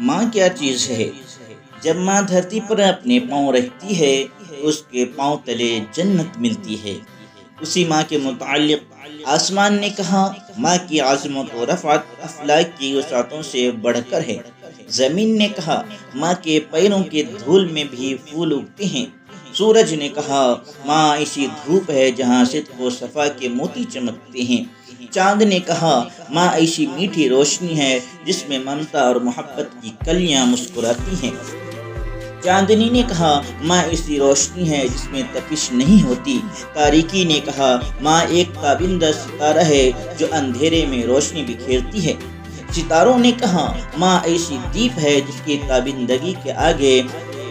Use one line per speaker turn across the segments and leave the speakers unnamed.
ماں کیا چیز ہے؟ جب ماں دھرتی پر اپنے پاؤں رکھتی ہے اس کے پاؤں تلے جنت ملتی ہے۔ اسی ماں کے متعلق آسمان نے کہا، ماں کی عظمت و رفعت افلاک کی وسعتوں سے بڑھ کر ہے۔ زمین نے کہا، ماں کے پیروں کے دھول میں بھی پھول اگتے ہیں۔ سورج نے کہا، ماں ایسی دھوپ ہے جہاں صدق و صفا کے موتی چمکتے ہیں۔ چاند نے کہا، ماں ایسی میٹھی روشنی ہے جس میں ممتا اور محبت کی کلیاں مسکراتی ہیں۔ چاندنی نے کہا، ماں ایسی روشنی ہے جس میں تپش نہیں ہوتی۔ تاریکی نے کہا، ماں ایک تابندہ ستارہ ہے جو اندھیرے میں روشنی بکھیرتی ہے۔ ستاروں نے کہا، ماں ایسی دیپ ہے جس کی تابندگی کے آگے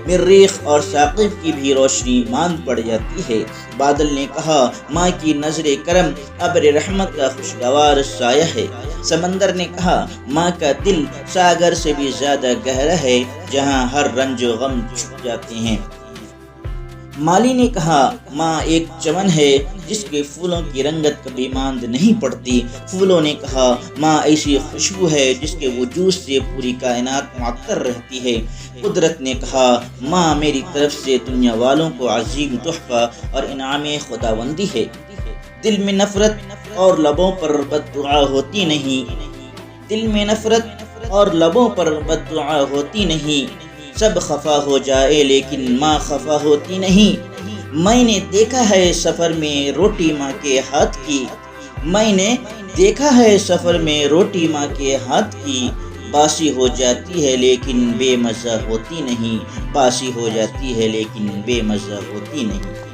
مریخ اور ثاقب کی بھی روشنی ماند پڑ جاتی ہے۔ بادل نے کہا، ماں کی نظر کرم ابر رحمت کا خوشگوار سایہ ہے۔ سمندر نے کہا، ماں کا دل ساگر سے بھی زیادہ گہرا ہے جہاں ہر رنج و غم چھپ جاتے ہیں۔ مالی نے کہا، ماں ایک چمن ہے جس کے پھولوں کی رنگت کبھی ماند نہیں پڑتی۔ پھولوں نے کہا، ماں ایسی خوشبو ہے جس کے وجود سے پوری کائنات معطر رہتی ہے۔ قدرت نے کہا، ماں میری طرف سے دنیا والوں کو عظیم تحفہ اور انعام خداوندی ہے۔ دل میں نفرت اور لبوں پر بد دعا ہوتی نہیں، دل میں نفرت اور لبوں پر بد دعا ہوتی نہیں، سب خفا ہو جائے لیکن ماں خفا ہوتی نہیں۔ میں نے دیکھا ہے سفر میں روٹی ماں کے ہاتھ کی، میں نے دیکھا ہے سفر میں روٹی ماں کے ہاتھ کی، باسی ہو جاتی ہے لیکن بے مزہ ہوتی نہیں، باسی ہو جاتی ہے لیکن بے مزہ ہوتی نہیں۔